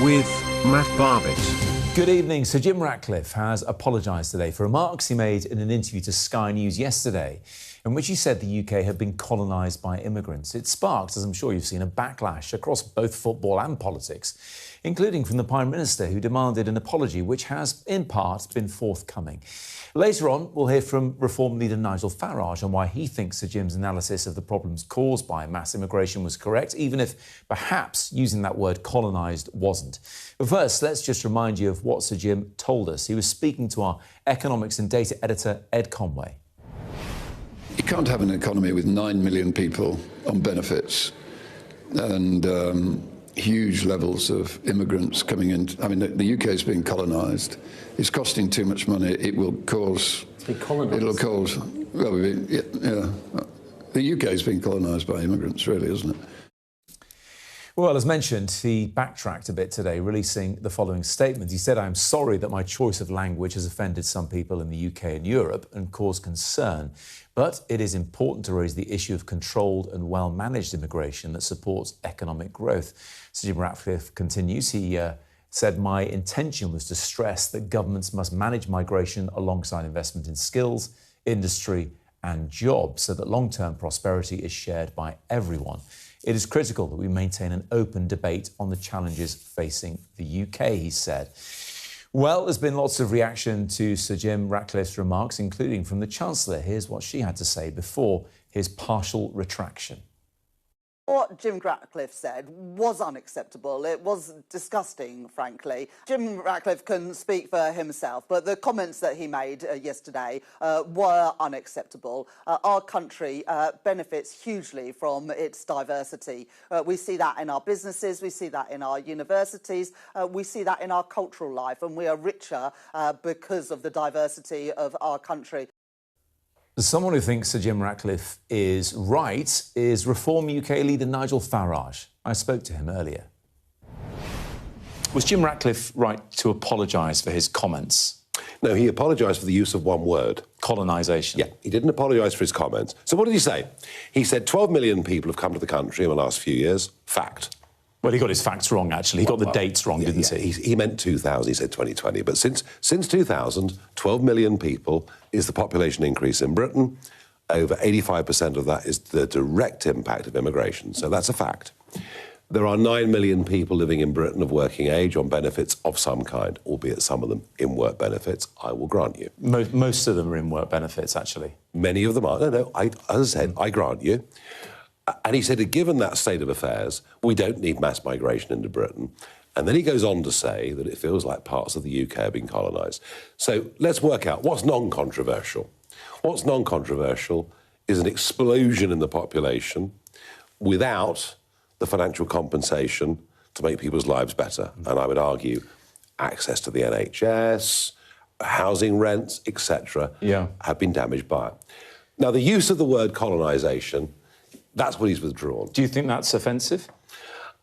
with Matt Barbett. Good evening. Sir Jim Ratcliffe has apologised today for remarks he made in an interview to Sky News yesterday, in which he said the UK had been colonised by immigrants. It sparked, as I'm sure you've seen, a backlash across both football and politics, including from the Prime Minister, who demanded an apology, which has, in part, been forthcoming. Later on, we'll hear from Reform leader Nigel Führage on why he thinks Sir Jim's analysis of the problems caused by mass immigration was correct, even if perhaps using that word colonised wasn't. But first, let's just remind you of what Sir Jim told us. He was speaking to our economics and data editor, Ed Conway. You can't have an economy with 9 million people on benefits and huge levels of immigrants coming in. I mean, the UK is being colonised. It's costing too much money. It will cause... It'll cause... Well, yeah. The UK is being colonised by immigrants, really, isn't it? Well, as mentioned, he backtracked a bit today, releasing the following statement. He said, "I'm sorry that my choice of language has offended some people in the UK and Europe and caused concern. But it is important to raise the issue of controlled and well-managed immigration that supports economic growth." Sir Jim Ratcliffe continues. He said, "My intention was to stress that governments must manage migration alongside investment in skills, industry and jobs so that long-term prosperity is shared by everyone. It is critical that we maintain an open debate on the challenges facing the UK," he said. Well, there's been lots of reaction to Sir Jim Ratcliffe's remarks, including from the Chancellor. Here's what she had to say before his partial retraction. What Jim Ratcliffe said was unacceptable. It was disgusting, frankly. Jim Ratcliffe can speak for himself, but the comments that he made yesterday were unacceptable. Our country benefits hugely from its diversity. We see that in our businesses, we see that in our universities, we see that in our cultural life, and we are richer because of the diversity of our country. Someone who thinks Sir Jim Ratcliffe is right is Reform UK leader Nigel Führage. I spoke to him earlier. Was Jim Ratcliffe right to apologise for his comments? No, he apologised for the use of one word. Colonisation. Yeah, he didn't apologise for his comments. So what did he say? He said 12 million people have come to the country in the last few years. Fact. Well, he got his facts wrong, actually. He got the dates wrong, didn't he? He meant 2000, he said 2020. But since 2000, 12 million people is the population increase in Britain. Over 85% of that is the direct impact of immigration. So that's a fact. There are 9 million people living in Britain of working age on benefits of some kind, albeit some of them in work benefits, I will grant you. Most of them are in work benefits, actually. Many of them are. No, as I said, I grant you. And he said, given that state of affairs, we don't need mass migration into Britain. And then he goes on to say that it feels like parts of the UK are being colonised. So let's work out what's non-controversial. What's non-controversial is an explosion in the population without the financial compensation to make people's lives better. And I would argue access to the NHS, housing rents, etc., have been damaged by it. Now, the use of the word colonisation, that's what he's withdrawn. Do you think that's offensive?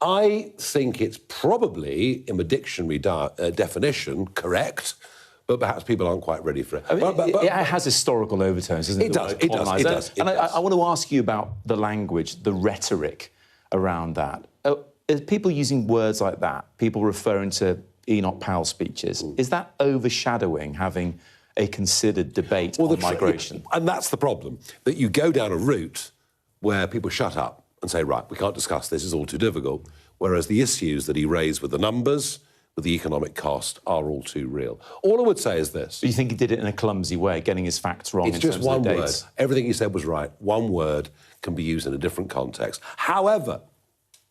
I think it's probably, in the dictionary definition, correct, but perhaps people aren't quite ready for it. I mean, it has historical overtones, doesn't it? It does. And I want to ask you about the language, the rhetoric around that. People using words like that, people referring to Enoch Powell speeches, is that overshadowing having a considered debate on migration? And that's the problem, that you go down a route where people shut up and say, right, we can't discuss this, it's all too difficult, whereas the issues that he raised with the numbers, with the economic cost, are all too real. All I would say is this. But you think he did it in a clumsy way, getting his facts wrong in terms of dates? It's just one word. Everything he said was right. One word can be used in a different context. However,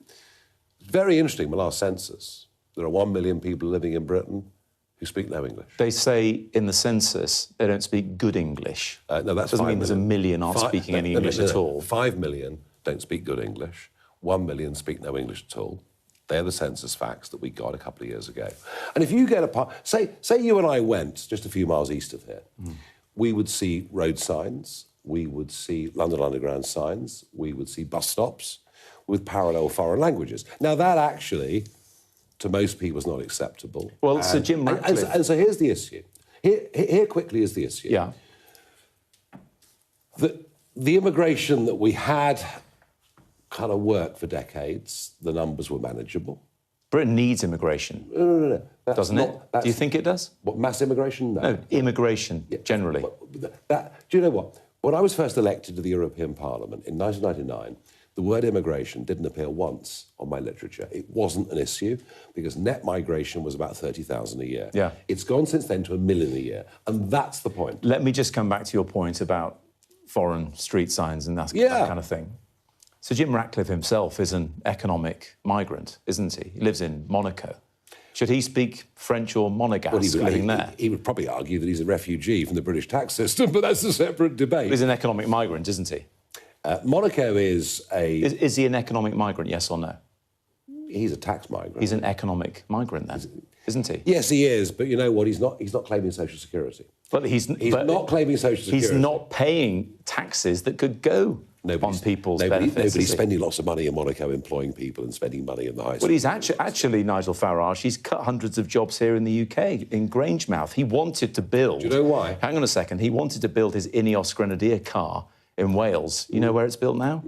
it's very interesting, the last census, there are 1 million people living in Britain who speak no English. They say in the census they don't speak good English. No, that's doesn't mean there's 1 million aren't speaking any English at all. 5 million don't speak good English. 1 million speak no English at all. They're the census facts that we got a couple of years ago. And if you get say you and I went just a few miles east of here, we would see road signs, we would see London Underground signs, we would see bus stops with parallel foreign languages. Now, that actually, to most people, is not acceptable. Well, Sir Jim Ratcliffe... And so here's the issue. Here quickly is the issue. Yeah. The immigration that we had kind of worked for decades. The numbers were manageable. Britain needs immigration. No. Doesn't it? Do you think it does? What, mass immigration? No. No, immigration, generally. Do you know what? When I was first elected to the European Parliament in 1999, the word immigration didn't appear once on my literature. It wasn't an issue because net migration was about 30,000 a year. Yeah. It's gone since then to 1 million a year, and that's the point. Let me just come back to your point about foreign street signs and that kind of thing. So Jim Ratcliffe himself is an economic migrant, isn't he? He lives in Monaco. Should he speak French or Monegasque living there? He would probably argue that he's a refugee from the British tax system, but that's a separate debate. He's an economic migrant, isn't he? Monaco is a... Is he an economic migrant, yes or no? He's a tax migrant. He's an economic migrant then, isn't he? Yes, he is, but you know what? He's not claiming social security. But he's not claiming social security. He's not paying taxes that could go on people's benefits. Nobody's spending lots of money in Monaco employing people and spending money in the high street. Well, he's actually, Nigel Führage, he's cut hundreds of jobs here in the UK, in Grangemouth. He wanted to build... Do you know why? Hang on a second. He wanted to build his Ineos Grenadier car in Wales. You know where it's built now?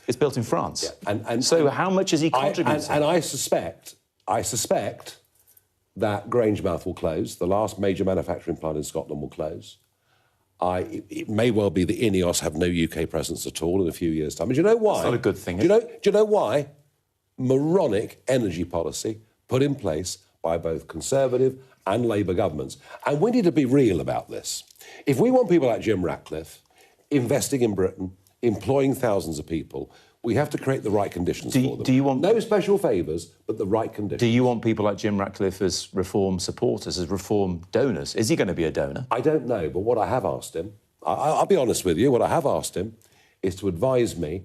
It's built in France. Yeah. And so how much is he contributing? And I suspect that Grangemouth will close. The last major manufacturing plant in Scotland will close. It may well be that Ineos have no UK presence at all in a few years' time. And do you know why? That's not a good thing. Do you know why? Moronic energy policy put in place by both Conservative and Labour governments. And we need to be real about this. If we want people like Jim Ratcliffe investing in Britain, employing thousands of people, we have to create the right conditions for them. Do you want... No special favours, but the right conditions. Do you want people like Jim Ratcliffe as reform supporters, as reform donors? Is he going to be a donor? I don't know, but what I have asked him, I'll be honest with you, what I have asked him is to advise me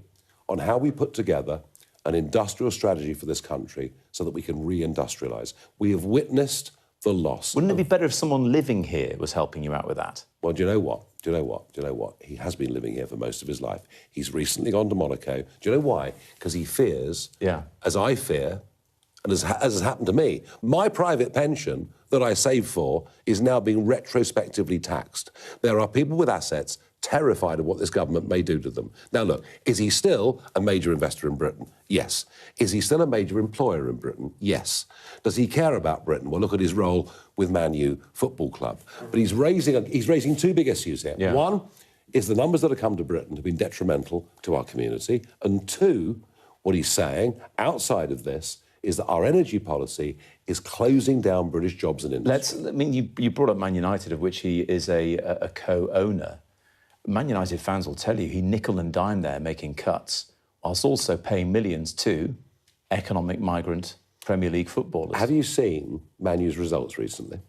on how we put together an industrial strategy for this country so that we can re-industrialise. We have witnessed the loss. Wouldn't it be better if someone living here was helping you out with that? Well, do you know what? He has been living here for most of his life. He's recently gone to Monaco. Do you know why? Because he fears, as I fear, and as has happened to me, my private pension that I saved for is now being retrospectively taxed. There are people with assets terrified of what this government may do to them. Now, look, is he still a major investor in Britain? Yes. Is he still a major employer in Britain? Yes. Does he care about Britain? Well, look at his role with Man U Football Club. But he's raising two big issues here. Yeah. One is the numbers that have come to Britain have been detrimental to our community. And two, what he's saying outside of this is that our energy policy is closing down British jobs and industry. You brought up Man United, of which he is a co-owner. Man United fans will tell you he nickel and dime there making cuts, whilst also paying millions to economic migrant Premier League footballers. Have you seen Man U's results recently?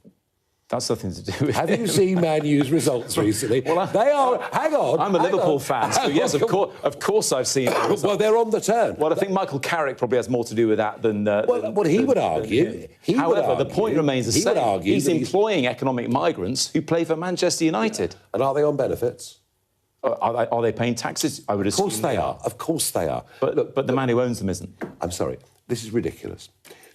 That's nothing to do with Have you seen Man U's results recently? Well, they are... Hang on. I'm a Liverpool fan, so yes, of course I've seen it. Well, they're on the turn. Well, I think Michael Carrick probably has more to do with that than... What he would argue... However, the point remains the same. He's employing economic migrants who play for Manchester United. And are they on benefits? Are they paying taxes? I would assume. Of course they are. Of course they are. But the man who owns them isn't. I'm sorry. This is ridiculous.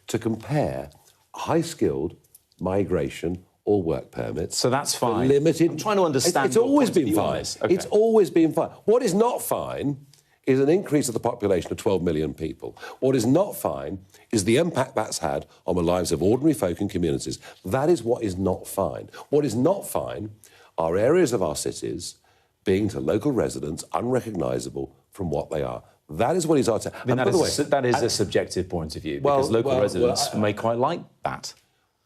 To compare high-skilled migration or work permits... So that's fine. Limited... I'm trying to understand... It's always been fine. Okay. It's always been fine. What is not fine is an increase of the population of 12 million people. What is not fine is the impact that's had on the lives of ordinary folk and communities. That is what is not fine. What is not fine are areas of our cities being to local residents unrecognisable from what they are. That is what he's arguing. That is a subjective point of view, because local residents may quite like that.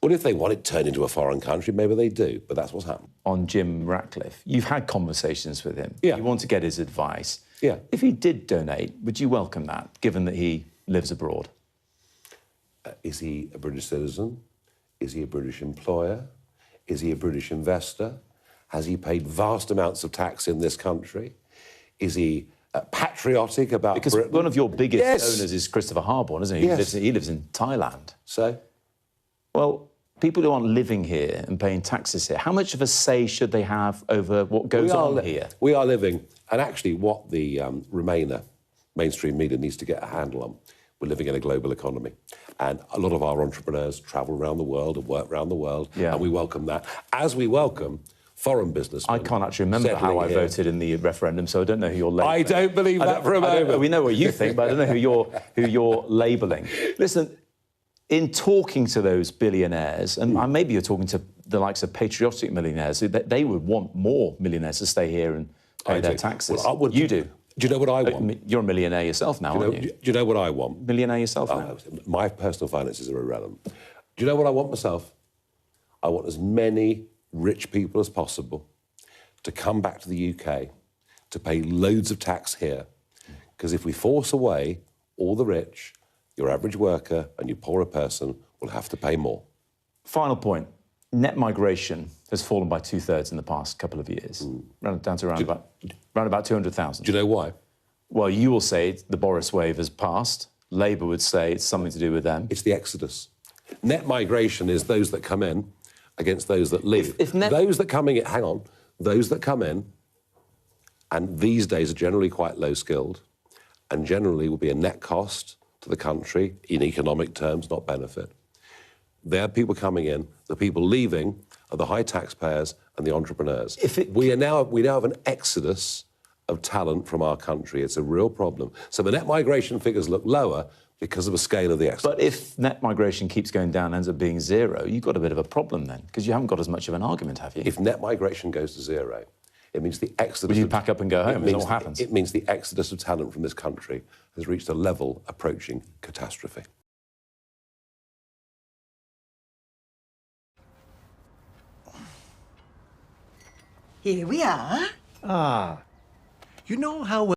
Well, if they want it turned into a foreign country, maybe they do, but that's what's happened. On Jim Ratcliffe, you've had conversations with him. Yeah. You want to get his advice. Yeah. If he did donate, would you welcome that, given that he lives abroad? Is he a British citizen? Is he a British employer? Is he a British investor? Has he paid vast amounts of tax in this country? Is he patriotic about Britain? Because one of your biggest owners is Christopher Harborne, isn't he? Yes. He lives in Thailand. So? Well, people who aren't living here and paying taxes here, how much of a say should they have over what goes on here? We are living, and actually what the Remainer mainstream media needs to get a handle on, we're living in a global economy. And a lot of our entrepreneurs travel around the world and work around the world, and we welcome that. As we welcome foreign businessmen. I can't actually remember how I voted in the referendum, so I don't know who you're labelling. I don't believe that for a moment. We know what you think, but I don't know who you're labelling. Listen, In talking to those billionaires, and maybe you're talking to the likes of patriotic millionaires, they would want more millionaires to stay here and pay their taxes. Well, you do. Do you know what I want? You're a millionaire yourself now, aren't you? Do you know what I want? Millionaire yourself now. My personal finances are irrelevant. Do you know what I want myself? I want as many rich people as possible to come back to the UK, to pay loads of tax here. Because if we force away all the rich, your average worker and your poorer person will have to pay more. Final point. Net migration has fallen by 2/3 in the past couple of years, down to around about 200,000. Do you know why? Well, you will say the Boris wave has passed. Labour would say it's something to do with them. It's the exodus. Net migration is those that come in against those that leave. Those that come in, hang on, those that come in, and these days are generally quite low-skilled, and generally will be a net cost to the country in economic terms, not benefit. There are people coming in. The people leaving are the high taxpayers and the entrepreneurs. We now have an exodus of talent from our country. It's a real problem. So the net migration figures look lower because of the scale of the exodus. But if net migration keeps going down and ends up being zero, you've got a bit of a problem then, because you haven't got as much of an argument, have you? If net migration goes to zero, it means the exodus... Will you pack up and go home? Is that what happens? It means the exodus of talent from this country has reached a level approaching catastrophe. Here we are. You know how